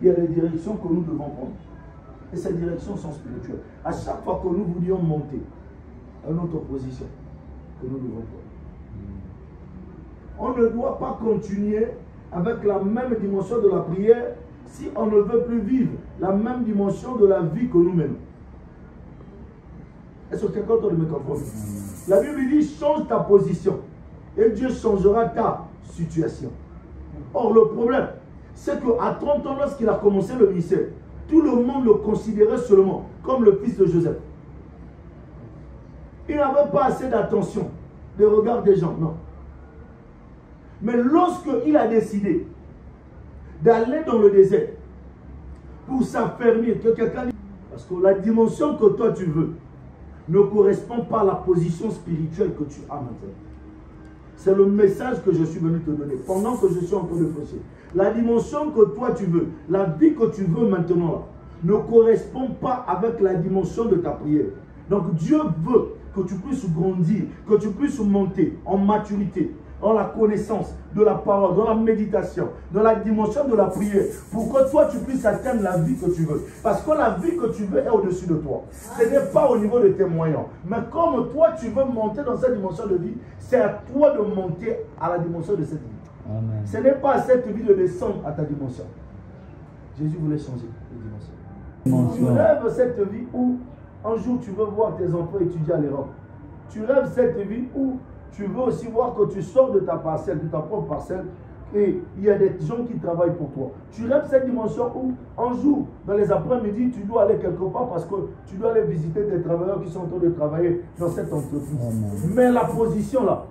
il y a des directions que nous devons prendre. Et ces directions sont spirituelles. À chaque fois que nous voulions monter à notre position, que nous devons prendre. On ne doit pas continuer avec la même dimension de la prière si on ne veut plus vivre la même dimension de la vie que nous menons. Est-ce que quelqu'un d'autre me comprend? La Bible dit, change ta position et Dieu changera ta situation. Or, le problème, c'est qu'à 30 ans, lorsqu'il a commencé le ministère, tout le monde le considérait seulement comme le fils de Joseph. Il n'avait pas assez d'attention, de regard des gens, non. Mais lorsqu'il a décidé d'aller dans le désert pour s'affermir, que quelqu'un dit, parce que la dimension que toi tu veux ne correspond pas à la position spirituelle que tu as maintenant. C'est le message que je suis venu te donner pendant que je suis en train de prêcher. La dimension que toi tu veux, la vie que tu veux maintenant, là, ne correspond pas avec la dimension de ta prière. Donc Dieu veut que tu puisses grandir, que tu puisses monter en maturité, dans la connaissance de la parole, dans la méditation, dans la dimension de la prière, pour que toi tu puisses atteindre la vie que tu veux. Parce que la vie que tu veux est au-dessus de toi. Ce n'est pas au niveau de tes moyens. Mais comme toi tu veux monter dans cette dimension de vie, c'est à toi de monter à la dimension de cette vie. Amen. Ce n'est pas à cette vie de descendre à ta dimension. Jésus voulait changer de dimension. Tu rêves cette vie où un jour tu veux voir tes enfants étudier à l'Europe. Tu rêves cette vie où tu veux aussi voir que tu sors de ta parcelle, de ta propre parcelle, et il y a des gens qui travaillent pour toi. Tu rêves cette dimension où, un jour, dans les après-midi, tu dois aller quelque part parce que tu dois aller visiter des travailleurs qui sont en train de travailler dans cette entreprise. Mais la position là,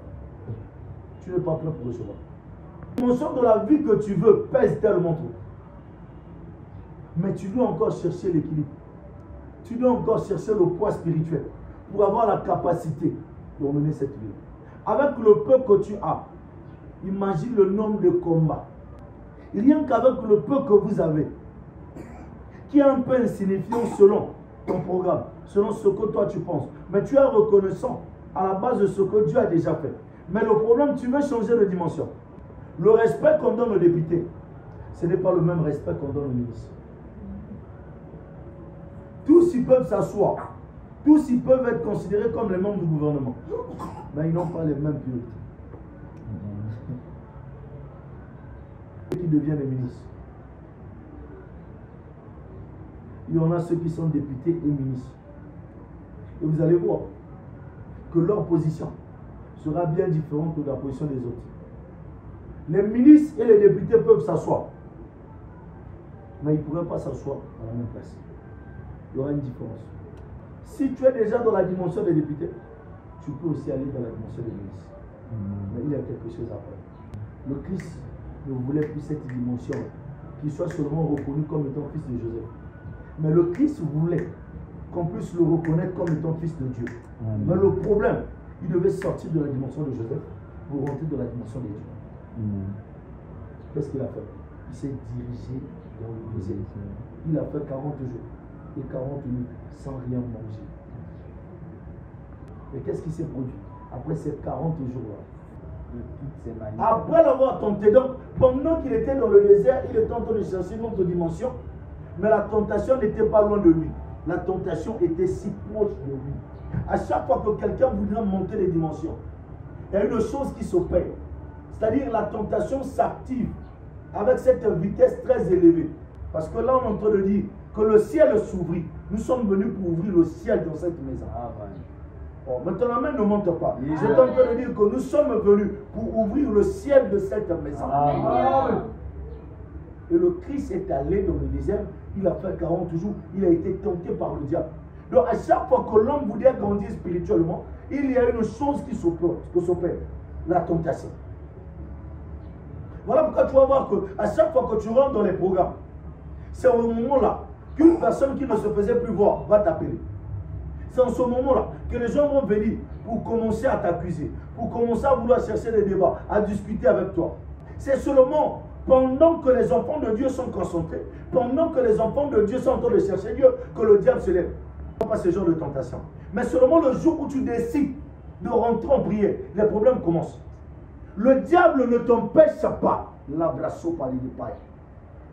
tu n'es pas prêt pour recevoir. La dimension de la vie que tu veux pèse tellement trop. Mais tu dois encore chercher l'équilibre. Tu dois encore chercher le poids spirituel pour avoir la capacité de mener cette vie. Avec le peu que tu as, imagine le nombre de combats. Rien qu'avec le peu que vous avez, qui est un peu insignifiant selon ton programme, selon ce que toi tu penses. Mais tu es reconnaissant à la base de ce que Dieu a déjà fait. Mais le problème, tu veux changer de dimension. Le respect qu'on donne aux députés, ce n'est pas le même respect qu'on donne aux ministres. Tous ils peuvent s'asseoir. Tous ils peuvent être considérés comme les membres du gouvernement. Mais ils n'ont pas les mêmes priorités. Qui deviennent les ministres. Il y en a ceux qui sont députés et ministres. Et vous allez voir que leur position sera bien différente de la position des autres. Les ministres et les députés peuvent s'asseoir. Mais ils ne pourraient pas s'asseoir à la même place. Il y aura une différence. Si tu es déjà dans la dimension des députés, tu peux aussi aller dans la dimension des ministres. Mais il y a quelque chose à faire. Le Christ ne voulait plus cette dimension qu'il soit seulement reconnu comme étant fils de Joseph. Mais le Christ voulait qu'on puisse le reconnaître comme étant fils de Dieu. Mais le problème, il devait sortir de la dimension de Joseph pour rentrer dans la dimension de Dieu. Qu'est-ce qu'il a fait? Il s'est dirigé dans le désert. Il a fait 40 jours et 40 nuits sans rien manger. Et qu'est-ce qui s'est produit après ces 40 jours-là? Après l'avoir tenté, donc pendant qu'il était dans le désert, il était en train de chercher une autre dimension, mais la tentation n'était pas loin de lui. La tentation était si proche de lui. À chaque fois que quelqu'un voudrait monter les dimensions, il y a une chose qui s'opère. C'est-à-dire la tentation s'active avec cette vitesse très élevée. Parce que là, on est en train de dire que le ciel s'ouvrit. Nous sommes venus pour ouvrir le ciel dans cette maison. Bon, maintenant, la main ne monte pas. J'étais en train de dire que nous sommes venus pour ouvrir le ciel de cette maison. Et le Christ est allé dans le désert. Il a fait 40 jours. Il a été tenté par le diable. Donc, à chaque fois que l'homme voudrait grandir spirituellement, il y a une chose qui s'opère. La tentation. Voilà pourquoi tu vas voir qu'à chaque fois que tu rentres dans les programmes, c'est au moment-là qu'une personne qui ne se faisait plus voir va t'appeler. C'est en ce moment-là que les gens vont venir pour commencer à t'accuser, pour commencer à vouloir chercher des débats, à discuter avec toi. C'est seulement pendant que les enfants de Dieu sont concentrés, pendant que les enfants de Dieu sont en train de chercher Dieu, que le diable se lève. Pas ce genre de tentation. Mais seulement le jour où tu décides de rentrer en prière, les problèmes commencent. Le diable ne t'empêche pas.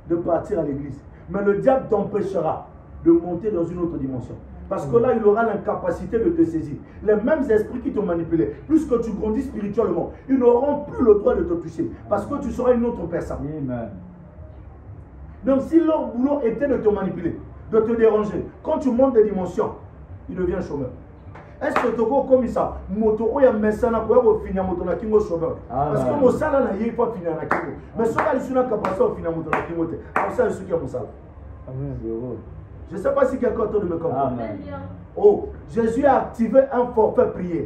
de partir à l'église. Mais le diable t'empêchera de monter dans une autre dimension. Parce que là, il aura l'incapacité de te saisir. Les mêmes esprits qui t'ont manipulé, plus que tu grandis spirituellement, ils n'auront plus le droit de te toucher. Parce que tu seras une autre personne. Amen. Donc si leur boulot était de te manipuler, de te déranger, quand tu montes des dimensions, il devient chômeur. Est-ce que tu as comme ça, moto ou ya mesana pour finir moto na kingo chômeur? Parce que mon salaire n'a pas fini na kingo. Mais ce que je suis capable de finir moto na kingo, alors ça je suis qui a mon salaire. Je ne sais pas si quelqu'un autour de me comprend. Oh, Jésus a activé un forfait prière.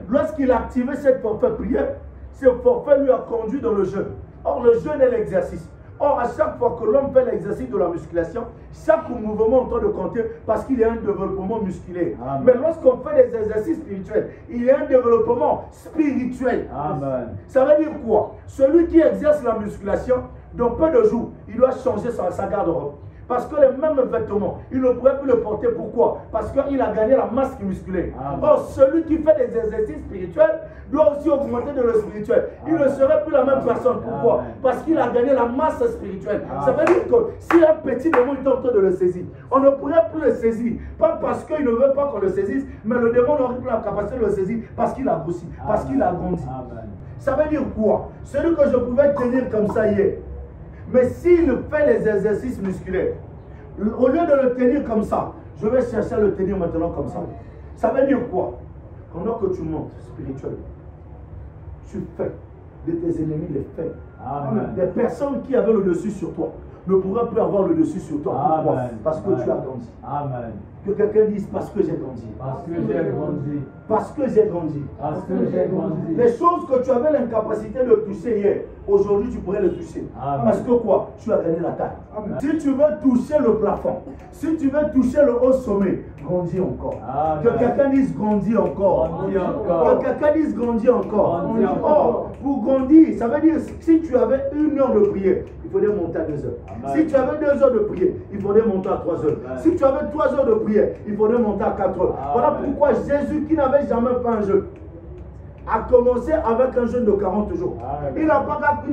Lorsqu'il a activé cette forfait prière, ce forfait lui a conduit dans le jeûne. Or, le jeûne est l'exercice. Or, à chaque fois que l'homme fait l'exercice de la musculation, chaque mouvement est en train de compter parce qu'il y a un développement musculaire. Amen. Mais lorsqu'on fait des exercices spirituels, il y a un développement spirituel. Amen. Ça veut dire quoi? Celui qui exerce la musculation, dans peu de jours, il doit changer sa garde-robe. Parce que les mêmes vêtements, il ne pourrait plus le porter. Pourquoi? Parce qu'il a gagné la masse musculaire. Amen. Or, celui qui fait des exercices spirituels doit aussi augmenter de le spirituel. Il ne serait plus la même personne. Pourquoi? Parce qu'il a gagné la masse spirituelle. Ça veut dire que si un petit démon est en train de le saisir, on ne pourrait plus le saisir. Pas parce qu'il ne veut pas qu'on le saisisse, mais le démon n'aurait plus la capacité de le saisir parce qu'il a grossi, parce qu'il a grandi. Amen. Ça veut dire quoi? Celui que je pouvais tenir comme ça hier, mais s'il fait les exercices musculaires, au lieu de le tenir comme ça, je vais chercher à le tenir maintenant comme ça. Ça veut dire quoi? Pendant que tu montes spirituellement, tu fais de tes ennemis les faits. Des personnes qui avaient le dessus sur toi ne pourraient plus avoir le dessus sur toi. Pourquoi? Parce que tu as grandi. Amen. Que quelqu'un dise parce que j'ai grandi. Parce que j'ai grandi. Parce que j'ai grandi. Parce que j'ai grandi. Les choses que tu avais l'incapacité de toucher hier, aujourd'hui tu pourrais les toucher. Amen. Parce que quoi? Tu as gagné la taille. Amen. Si tu veux toucher le plafond, si tu veux toucher le haut sommet, grandis encore. Amen. Que quelqu'un dise grandis encore. Grandis encore. Que quelqu'un dise grandis encore. Grandis encore. Pour grandir, ça veut dire si tu avais 1 heure de prière, il faudrait monter à 2 heures. Amen. Si tu avais 2 heures de prière, il faudrait monter à 3 heures. Amen. Si tu avais 3 heures de prière, il faudrait monter à 4 heures. Amen. Voilà pourquoi Jésus, qui n'avait jamais fait un jeûne, a commencé avec un jeûne de 40 jours. Amen. Il n'a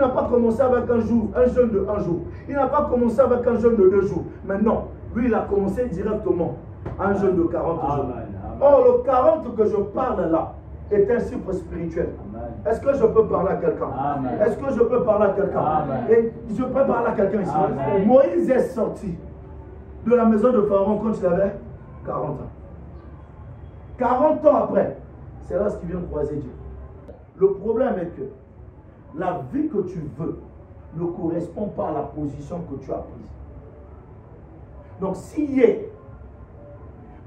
pas commencé avec un jeûne de 1 jour. Il n'a pas commencé avec un jeûne de 2 jours. Mais non, lui, il a commencé directement un jeûne de 40 jours. Amen. Or, le 40 que je parle là est un chiffre spirituel. Est-ce que je peux parler à quelqu'un? Est-ce que je peux parler à quelqu'un? Et je peux parler à quelqu'un ici. Amen. Moïse est sorti de la maison de Pharaon quand il avait 40 ans. 40 ans après, c'est là ce qui vient croiser Dieu. Le problème est que la vie que tu veux ne correspond pas à la position que tu as prise. Donc si hier,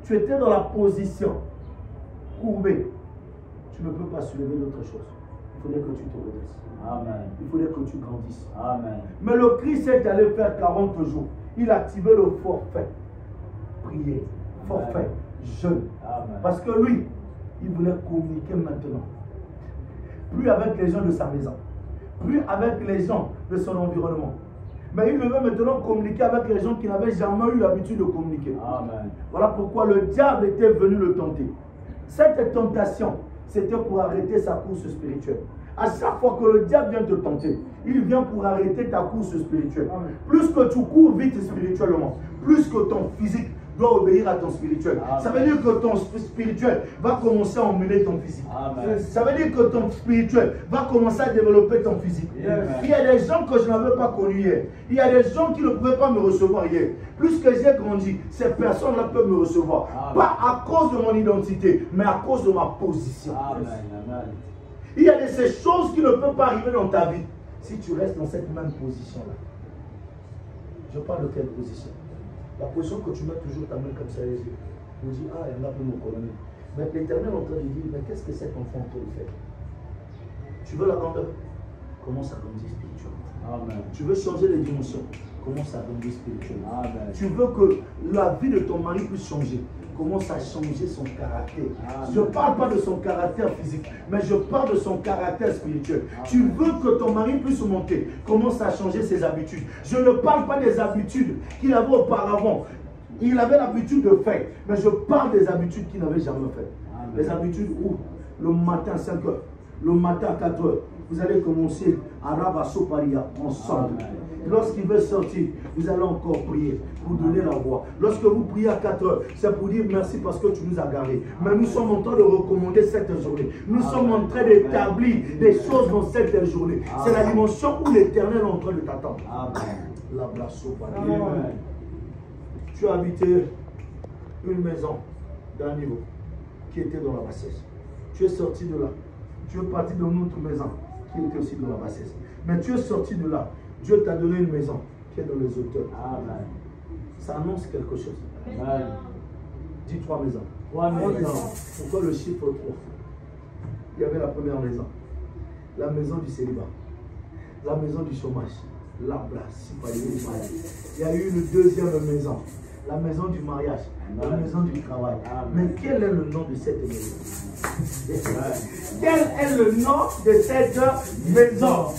tu étais dans la position courbée, tu ne peux pas soulever d'autre chose. Il faudrait que tu te redresses. Amen. Il faudrait que tu grandisses. Amen. Mais le Christ est allé faire 40 jours. Il a activé le forfait. Prier, forfait, jeûne. Parce que lui, il voulait communiquer maintenant. Plus avec les gens de sa maison. Plus avec les gens de son environnement. Mais il veut maintenant communiquer avec les gens qui n'avaient jamais eu l'habitude de communiquer. Amen. Voilà pourquoi le diable était venu le tenter. Cette tentation, c'était pour arrêter sa course spirituelle. À chaque fois que le diable vient te tenter, il vient pour arrêter ta course spirituelle. Amen. Plus que tu cours vite spirituellement, plus que ton physique doit obéir à ton spirituel. Amen. Ça veut dire que ton spirituel va commencer à emmener ton physique. Amen. Ça veut dire que ton spirituel va commencer à développer ton physique. Amen. Il y a des gens que je n'avais pas connus hier. Il y a des gens qui ne pouvaient pas me recevoir hier. Plus que j'ai grandi, ces personnes-là peuvent me recevoir. Amen. Pas à cause de mon identité, mais à cause de ma position. Amen. Amen. Il y a de ces choses qui ne peuvent pas arriver dans ta vie si tu restes dans cette même position-là. Je parle de quelle position? La position que tu mets toujours ta main comme ça les yeux. On dit, ah, il y en a pour nos colonies. Mais l'Éternel est en train de dire, mais qu'est-ce que cet enfant peut faire? Tu veux la grandeur? Commence à grandir spirituellement. Amen. Tu veux changer les dimensions? Commence à grandir spirituellement. Amen. Tu veux que la vie de ton mari puisse changer? Commence à changer son caractère. Amen. Je ne parle pas de son caractère physique, mais je parle de son caractère spirituel. Amen. Tu veux que ton mari puisse monter, commence à changer ses habitudes. Je ne parle pas des habitudes qu'il avait auparavant. Il avait l'habitude de faire, mais je parle des habitudes qu'il n'avait jamais fait. Amen. Les habitudes où le matin à 5 heures, le matin à 4 heures, vous allez commencer à Rabasoparia ensemble. Lorsqu'il veut sortir, vous allez encore prier pour donner la voix. Lorsque vous priez à 4 heures, c'est pour dire merci parce que tu nous as gardés. Mais nous sommes en train de recommander cette journée. Nous sommes en train d'établir des choses dans cette journée. C'est la dimension où l'Éternel est en train de t'attendre. Tu as habité une maison d'un niveau qui était dans la bassesse. Tu es sorti de là. Tu es parti dans une autre maison qui était aussi dans la bassesse. Mais tu es sorti de là. Dieu t'a donné une maison qui est dans les hauteurs. Amen. Ça annonce quelque chose. Amen. Dis 3 maisons. 3 maisons. Pourquoi le chiffre 3? Il y avait la première maison. La maison du célibat. La maison du chômage. L'arbre. Il y a eu une deuxième maison. La maison du mariage. La maison du travail. Mais quel est le nom de cette maison? Quel est le nom de cette maison?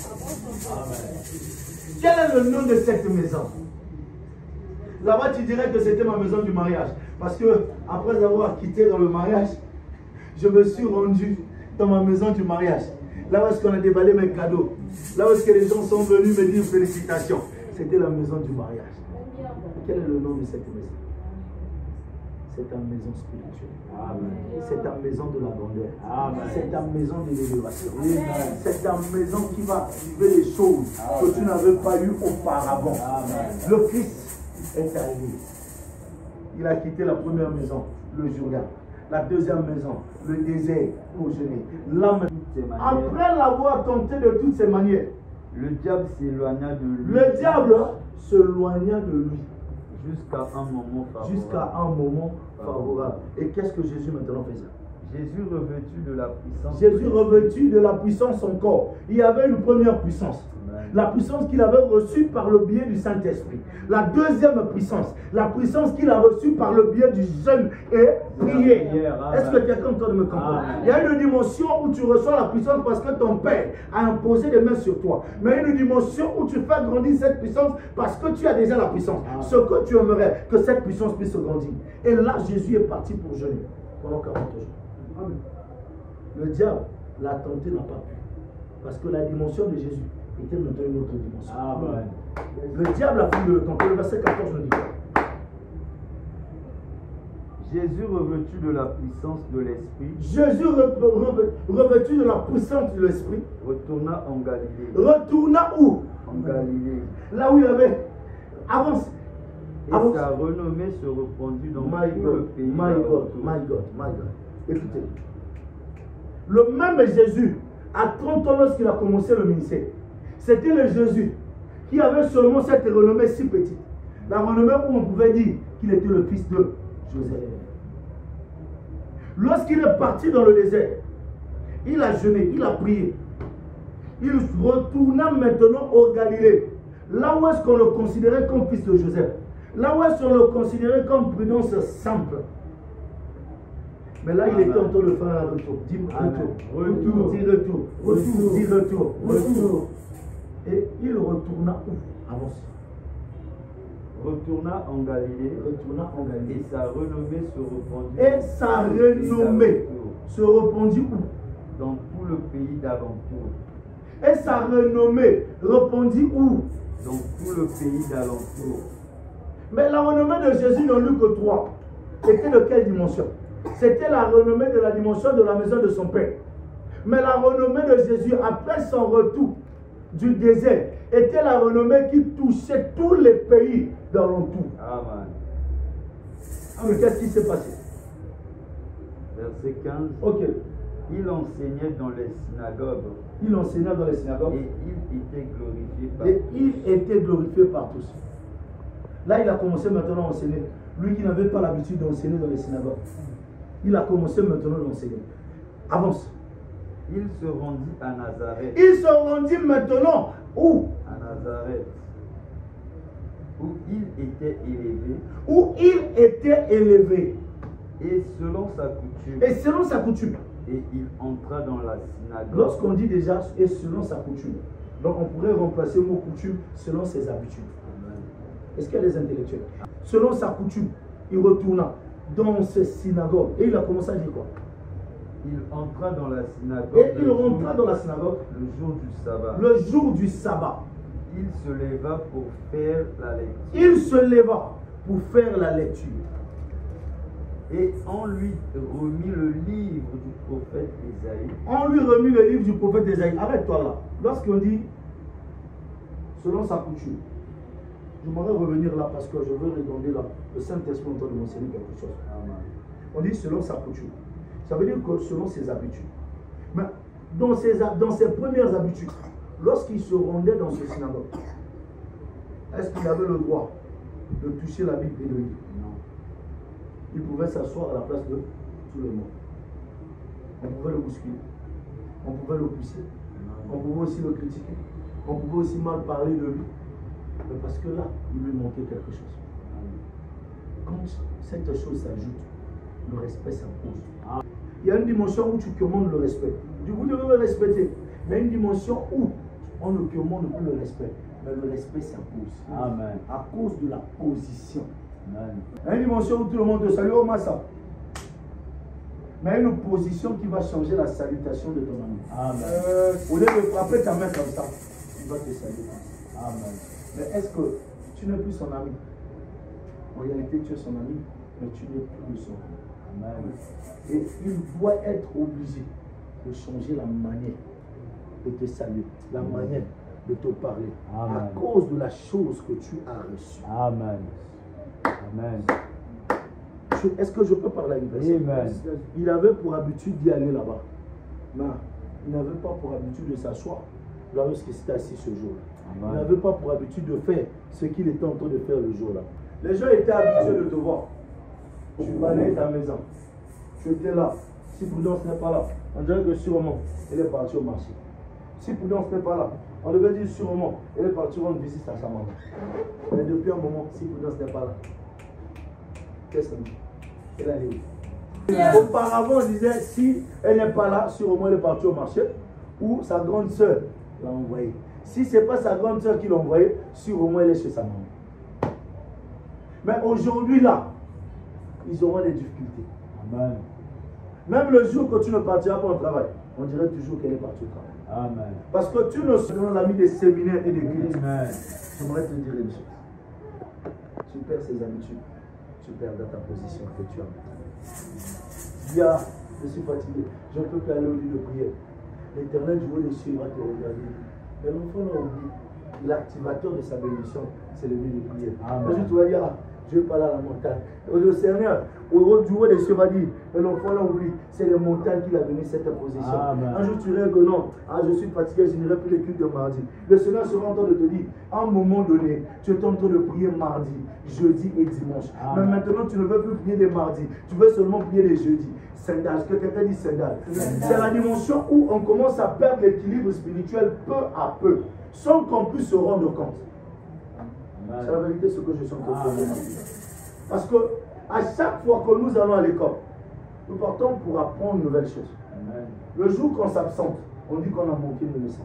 Quel est le nom de cette maison? Là-bas, tu dirais que c'était ma maison du mariage. Parce que après avoir quitté dans le mariage, je me suis rendu dans ma maison du mariage. Là où est-ce qu'on a déballé mes cadeaux. Là où est-ce que les gens sont venus me dire félicitations. C'était la maison du mariage. Quel est le nom de cette maison? C'est ta maison spirituelle. C'est ta maison de la grandeur. C'est ta maison de l'élévation. C'est ta maison qui va vivre les choses que tu n'avais pas eues auparavant. Le Christ est arrivé. Il a quitté la première maison, le Jourdain. La deuxième maison, le désert pour jeûner. Après l'avoir tenté de toutes ces manières, le diable s'éloigna de lui. Le diable s'éloigna de lui. Jusqu'à un moment favorable. Jusqu'à un moment favorable. Et qu'est-ce que Jésus maintenant faisait? Jésus revêtu de la puissance. Jésus revêtu de la puissance encore. Il y avait une première puissance. La puissance qu'il avait reçue par le biais du Saint-Esprit. La deuxième puissance. La puissance qu'il a reçue par le biais du jeûne et prière. Est-ce que quelqu'un est en train de me comprendre? Il y a une dimension où tu reçois la puissance parce que ton Père a imposé des mains sur toi. Mais une dimension où tu fais grandir cette puissance parce que tu as déjà la puissance. Ce que tu aimerais, que cette puissance puisse grandir. Et là, Jésus est parti pour jeûner pendant 40 jours. Amen. Le diable, l'a tenté, n'a pas pu. Parce que la dimension de Jésus était maintenant une autre dimension. Le diable a fini de le tenter. Le verset 14 nous dit quoi? Jésus revêtu de la puissance de l'Esprit. Jésus revêtu de la puissance de l'Esprit. Retourna en Galilée. Retourna où? En Galilée. Là où il avait. Avance. Et sa renommée se répandit dans tout le pays. My God. Écoutez. Le même Jésus, à 30 ans lorsqu'il a commencé le ministère, c'était le Jésus qui avait seulement cette renommée si petite. La renommée où on pouvait dire qu'il était le fils de Joseph. Lorsqu'il est parti dans le désert, il a jeûné, il a prié. Il retourna maintenant au Galilée. Là où est-ce qu'on le considérait comme fils de Joseph. Là où est-ce qu'on le considérait comme prudence simple. Mais là, il était en train de faire un retour. Dis retour. Et il retourna où? Avance. Retourna en Galilée. Et sa renommée se répandit. où? Dans tout le pays d'alentour. Et sa renommée répandit où? Dans tout le pays d'alentour. Mais la renommée de Jésus dans Luc 3 était de quelle dimension? C'était la renommée de la dimension de la maison de son Père. Mais la renommée de Jésus, après son retour du désert, était la renommée qui touchait tous les pays d'alentour. Amen. Mais qu'est-ce qui s'est passé? Verset 15. Ok. Il enseignait dans les synagogues. Et il était glorifié par tous. Là, il a commencé maintenant à enseigner. Lui qui n'avait pas l'habitude d'enseigner dans les synagogues. Il a commencé maintenant à enseigner. Avance. Il se rendit à Nazareth. Il se rendit maintenant où? À Nazareth. Où il était élevé. Et selon sa coutume. Et il entra dans la synagogue. Lorsqu'on dit déjà et selon sa coutume, donc on pourrait remplacer le mot coutume selon ses habitudes. Est-ce qu'il y a des intellectuels? Selon sa coutume, il retourna dans ces synagogues et il a commencé à dire quoi? il entra dans la synagogue. Et il rentra dans la synagogue le jour du sabbat. Le jour du sabbat. Il se leva pour faire la lecture. Il se leva pour faire la lecture. Et on lui remit le livre du prophète Isaïe. On lui remit le livre du prophète Isaïe. Arrête-toi là. Lorsqu'on dit selon sa coutume, je m'aimerais revenir là parce que je veux redonder là. Le Saint-Esprit est en train de m'enseigner quelque chose. Amen. On dit selon sa coutume. Ça veut dire que selon ses habitudes. Mais dans ses premières habitudes, lorsqu'il se rendait dans ce synagogue, est-ce qu'il avait le droit de toucher la Bible et de lire? Non. Il pouvait s'asseoir à la place de tout le monde. On pouvait le bousculer. On pouvait le pousser. On pouvait aussi le critiquer. On pouvait aussi mal parler de lui. Mais parce que là, il lui manquait quelque chose. Quand cette chose s'ajoute, le respect s'impose. Il y a une dimension où tu commandes le respect. Du coup, tu veux le respecter. Mais il y a une dimension où on ne commande plus le respect. Mais le respect s'impose. Amen. À cause de la position. Amen. Il y a une dimension où tout le monde te salue au massa. Mais il y a une position qui va changer la salutation de ton ami. Amen. Au lieu de frapper ta main comme ça, il va te saluer. Amen. Mais est-ce que tu n'es plus son ami? En réalité, tu es son ami, mais tu n'es plus son ami. Amen. Et il doit être obligé de changer la manière de te saluer, la manière de te parler, Amen. à cause de la chose que tu as reçue. Amen. Amen. Est-ce que je peux parler à une personne? Amen. Il avait pour habitude d'y aller là-bas. Mais il n'avait pas pour habitude de s'asseoir là où il s'était assis ce jour-là. Il n'avait pas pour habitude de faire ce qu'il était en train de faire le jour-là. Les gens étaient habitués de te voir. Tu balayais ta maison. Tu étais là. Si Prudence n'est pas là, on dirait que sûrement, elle est partie au marché. Si Prudence n'est pas là, on devait dire sûrement, elle est partie rendre visite à sa maman. Mais depuis un moment, si Prudence n'est pas là, qu'est-ce qu'on dit? Elle est allée où? Auparavant, on disait, si elle n'est pas là, sûrement elle est partie au marché, ou sa grande soeur l'a envoyée. Si ce n'est pas sa grande soeur qui l'a envoyée, sûrement elle est chez sa maman. Mais aujourd'hui, là, ils auront des difficultés. Amen. Même le jour que tu ne partiras pas au travail, on dirait toujours qu'elle est partie au travail. Amen. Parce que tu ne seras l'ami des séminaires et des cultes. Amen. J'aimerais te dire une chose. Tu perds ses habitudes. Tu perds ta position que tu as. Dia, je suis fatigué. Je ne peux plus aller au lit de prière. L'Éternel du haut des cieux va te regarder. Mais l'enfant l'a oublié. L'activateur de sa bénédiction, c'est le lit de prière. Un jour, tu vas dire, je vais parler à la montagne. Le Seigneur, du haut des cieux, va dire, mais l'enfant l'a oublié. C'est les montagnes qui l'a donné cette position. Amen. Un jour, tu dirais que non, je suis fatigué, je n'irai plus les cultes de mardi. Le Seigneur sera en train de te dire, à un moment donné, tu es en train de prier mardi, jeudi et dimanche. Amen. Mais maintenant, tu ne veux plus prier les mardis, tu veux seulement prier les jeudis. Sandal, que quelqu'un dit sandal. C'est la dimension où on commence à perdre l'équilibre spirituel peu à peu, sans qu'on puisse se rendre compte. C'est la vérité ce que je suis en train de dire. Parce que à chaque fois que nous allons à l'école, nous partons pour apprendre une nouvelle chose. Amen. Le jour qu'on s'absente, on dit qu'on a manqué une leçon.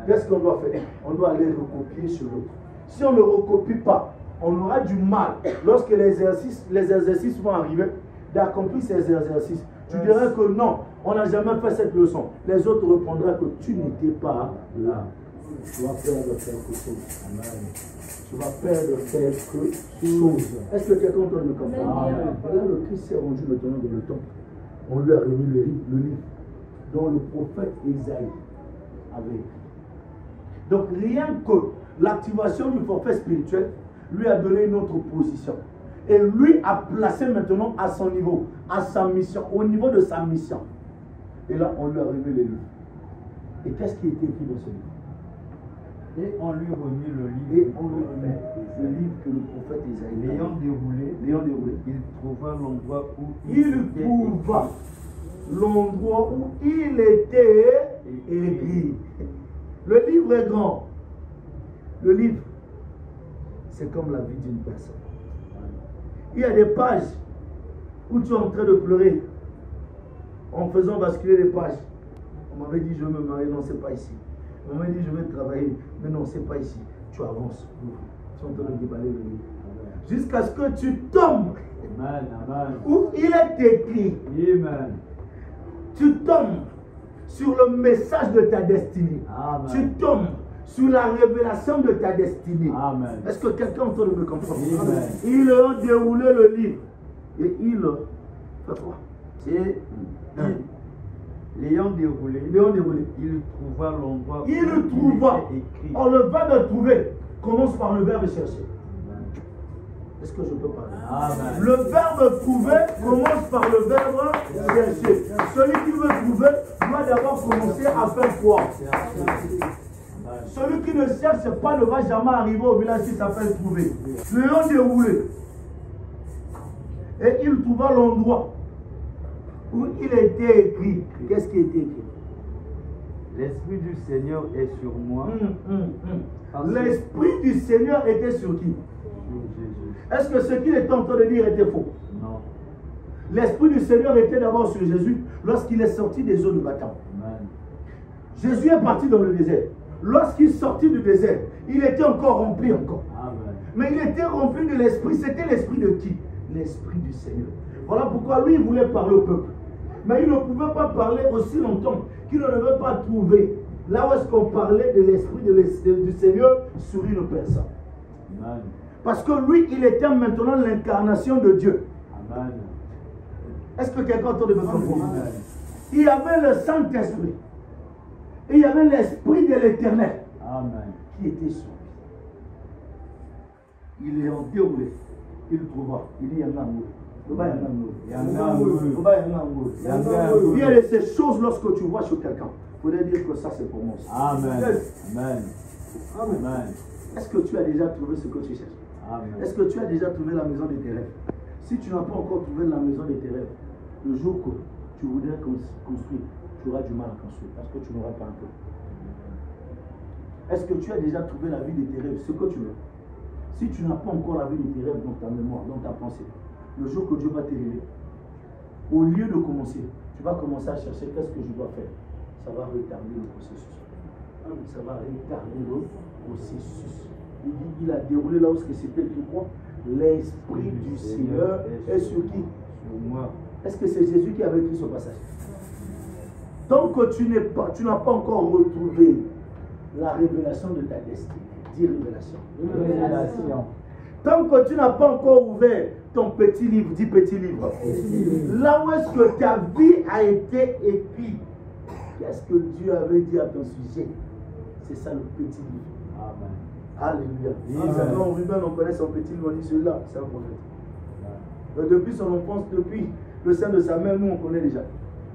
Qu'est-ce qu'on doit faire? On doit aller recopier sur l'autre. Si on ne recopie pas, on aura du mal, lorsque les exercices vont arriver, d'accomplir ces exercices. Tu dirais que non, on n'a jamais fait cette leçon. Les autres reprendront que tu n'étais pas là. Tu vas perdre quelque chose. Amen. Tu vas perdre quelque chose. Est-ce que quelqu'un entend le comprendre? Là, le Christ s'est rendu maintenant dans le temple. On lui a remis le livre dont le prophète Isaïe avait écrit. Donc, rien que l'activation du forfait spirituel lui a donné une autre position. Et lui a placé maintenant à son niveau, à sa mission, au niveau de sa mission. Et là, on lui a remis le livre. Et qu'est-ce qui était écrit dans ce livre? Et on lui remit le livre. Et on lui remet le livre que le prophète Isaïe L'ayant déroulé, il trouva l'endroit où il était écrit. Le livre est grand. Le livre, c'est comme la vie d'une personne. Il y a des pages où tu es en train de pleurer en faisant basculer les pages. On m'avait dit je vais me marier, non, c'est pas ici. On m'avait dit je vais travailler, mais non, c'est pas ici. Tu avances, tu es en train de déballer le livre. Jusqu'à ce que tu tombes Amen. Amen. où il est écrit. Amen. Tu tombes sur le message de ta destinée. Amen. Tu tombes sur la révélation de ta destinée. Amen. Est-ce que quelqu'un entend de me comprendre? Amen. Ils ont déroulé le livre. Et il fait quoi? Et l'ayant déroulé, il trouva l'endroit où il trouva. était écrit. Or, le verbe trouver commence par le verbe chercher. Est-ce que je peux parler? Amen. Le verbe trouver commence par le verbe chercher. Celui qui veut trouver doit d'abord commencer à faire quoi? Celui qui ne cherche pas ne va jamais arriver au village qui s'appelle trouver. Le ont déroulé. Et il trouva l'endroit où il était écrit. Qu'est-ce qui était écrit? L'Esprit du Seigneur est sur moi. L'Esprit du Seigneur était sur qui? Sur Jésus. Est-ce que ce qu'il était en train de dire était faux? Non. L'Esprit du Seigneur était d'abord sur Jésus lorsqu'il est sorti des eaux du baptême. Jésus est parti dans le désert. Lorsqu'il sortit du désert, il était encore rempli encore. Amen. Mais il était rempli de l'Esprit. C'était l'Esprit de qui? L'Esprit du Seigneur. Voilà pourquoi lui, il voulait parler au peuple. Mais il ne pouvait pas parler aussi longtemps qu'il ne devait pas trouver là où est-ce qu'on parlait de l'Esprit du Seigneur sur une personne. Amen. Parce que lui, il était maintenant l'incarnation de Dieu. Amen. Est-ce que quelqu'un entend de me comprendre? Il y avait le Saint-Esprit. Et il y avait l'Esprit de l'Éternel qui était sur lui. Il est en déroulé. Il trouva. Il dit, il y a il y a de ces choses lorsque tu vois sur quelqu'un. Il faudrait dire que ça c'est pour moi. Amen. Amen. Amen. Est-ce que tu as déjà trouvé ce que tu cherches? Est-ce que tu as déjà trouvé la maison de tes rêves? Si tu n'as pas encore trouvé la maison de tes rêves, le jour que tu voudrais construire, tu auras du mal à construire parce que tu n'auras pas un peu. Est-ce que tu as déjà trouvé la vie de tes rêves, ce que tu veux? Si tu n'as pas encore la vie de tes rêves dans ta mémoire, dans ta pensée, le jour que Dieu va t'élever, au lieu de commencer, tu vas commencer à chercher qu'est-ce que je dois faire. Ça va retarder le processus. Ça va retarder le processus. Il dit, il a déroulé là où c'était écrit quoi? L'Esprit du Seigneur est sur qui? Sur moi. Est-ce que c'est Jésus qui avait écrit ce passage? Tant que tu n'as pas encore retrouvé la révélation de ta destinée. Dis révélation. Révélation. Tant que tu n'as pas encore ouvert ton petit livre, dis petit livre. Là où est-ce que ta vie a été écrite? Qu'est-ce que Dieu avait dit à ton sujet? C'est ça le petit livre. Amen. Alléluia. Quand Ruben, on connaît son petit livre, on dit celui-là, c'est un prophète. Depuis son enfance, depuis le sein de sa mère, nous on connaît déjà.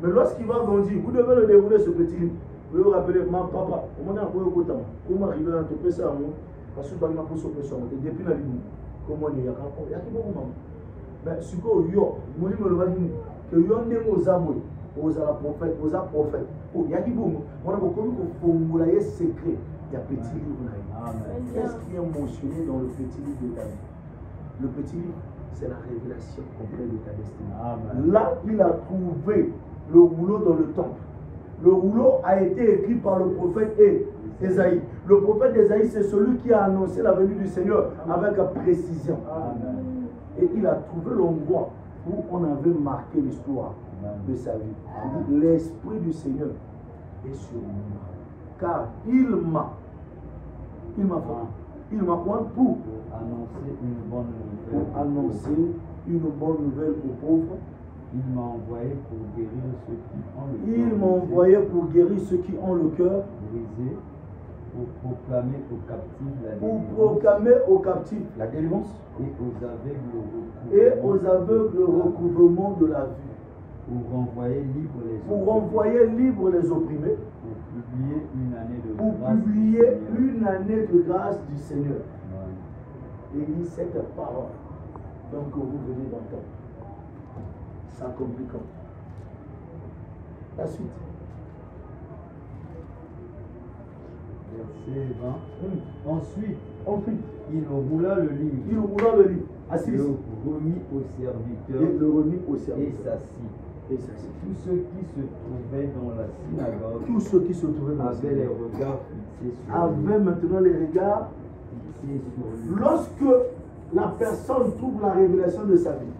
Mais lorsqu'il va grandir, vous devez le dérouler ce petit livre. Vous vous rappelez, ma papa, comment arriver à te faire ça à moi? Parce que tu as depuis la vie, comment il y a mais ce que yo, moi je me dis que yo n'est aux amours, aux prophètes, aux prophètes. Oh, il y a qui bon, on a beaucoup de formulaire secret. Il y a petit livre. Qu'est-ce qui est mentionné dans le petit livre de ta vie? Le petit livre, c'est la révélation complète de ta destinée. Amen. Là, il a trouvé le rouleau dans le temple. Le rouleau a été écrit par le prophète Ésaïe. Le prophète Ésaïe, c'est celui qui a annoncé la venue du Seigneur avec précision. Amen. Et il a trouvé l'endroit où on avait marqué l'histoire de sa vie. L'Esprit du Seigneur est sur moi. Car il m'a pour annoncer une bonne nouvelle aux pauvres. Il m'a envoyé pour guérir ceux qui ont le cœur. Il m'a envoyé pour guérir ceux qui ont le cœur brisé, pour proclamer aux captifs la délivrance. Pour proclamer aux captifs la délivrance. Et aux aveugles le recouvrement de la vue. Pour renvoyer libre les opprimés. Pour renvoyer libre les opprimés. Pour publier une année de pour grâce. Publier une année de grâce du Seigneur. Ouais. Et dit cette parole. Donc que vous venez d'entendre. Ça complique. La suite. Verset 20. Ensuite, il roula le livre. Il roula le livre. Assis. Le remit au serviteur. Et le remit au serviteur. Et s'assit. Tous ceux qui se trouvaient dans la synagogue. Tous ceux qui se trouvaient dans la synagogue. Avaient les regards fixés sur lui. Avaient maintenant les regards fixés sur lui. Lorsque la personne trouve la révélation de sa vie.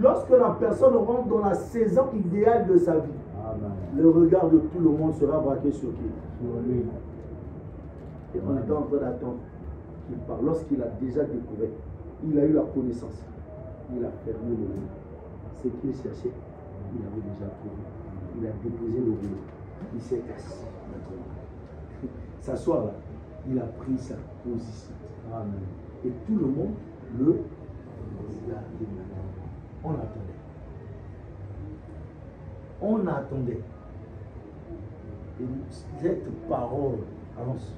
Lorsque la personne rentre dans la saison idéale de sa vie, Amen. Le regard de tout le monde sera braqué sur qui? Sur lui. Et on est en train d'attendre qu'il parle. Lorsqu'il a déjà découvert, il a eu la connaissance, il a fermé le livre. Ce qu'il cherchait, il avait déjà trouvé. Il a déposé le rouleau. Il s'est assis. S'asseoir là, il a pris sa position. Amen. Et tout le monde le regardait. On attendait. On attendait. Et cette parole avance.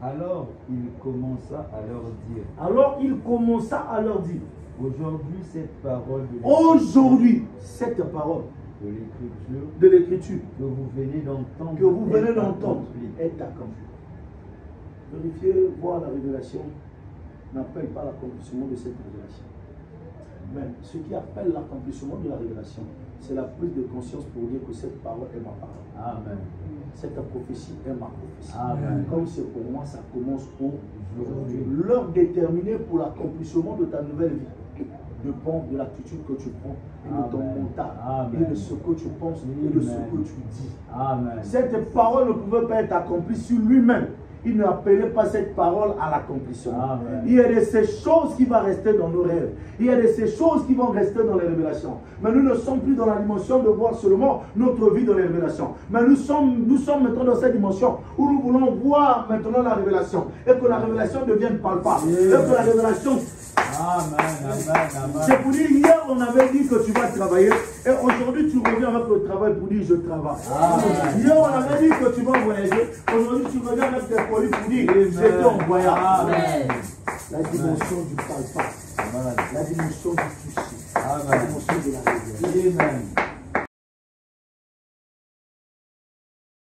Alors il commença à leur dire. Alors il commença à leur dire. Aujourd'hui cette parole de l'écriture que vous venez d'entendre est accomplie. Vérifiez, voir la révélation n'appelle pas l'accomplissement de cette révélation. Mais ce qui appelle l'accomplissement de la révélation, c'est la prise de conscience pour dire que cette parole est ma parole. Amen. Cette prophétie est ma prophétie. Amen. Comme c'est pour moi, ça commence aujourd'hui. L'heure déterminée pour l'accomplissement de ta nouvelle vie dépend de l'attitude que tu prends et de ton mental et de ce que tu penses et de ce que tu dis. Amen. Cette parole ne pouvait pas être accomplie sur lui-même. Il n'appelait pas cette parole à l'accomplissement. Il y a de ces choses qui vont rester dans nos rêves. Il y a de ces choses qui vont rester dans les révélations. Mais nous ne sommes plus dans la dimension de voir seulement notre vie dans les révélations. Mais nous sommes maintenant dans cette dimension où nous voulons voir maintenant la révélation. Et que la révélation devienne palpable. Et que la révélation... C'est pour dire, hier on avait dit que tu vas travailler. Et aujourd'hui tu reviens avec le travail pour dire je travaille. Hier on avait dit que tu vas voyager. Aujourd'hui tu reviens avec tes colis pour dire j'étais en voyage. La dimension du palpable. La dimension du toucher. La dimension de la révélation.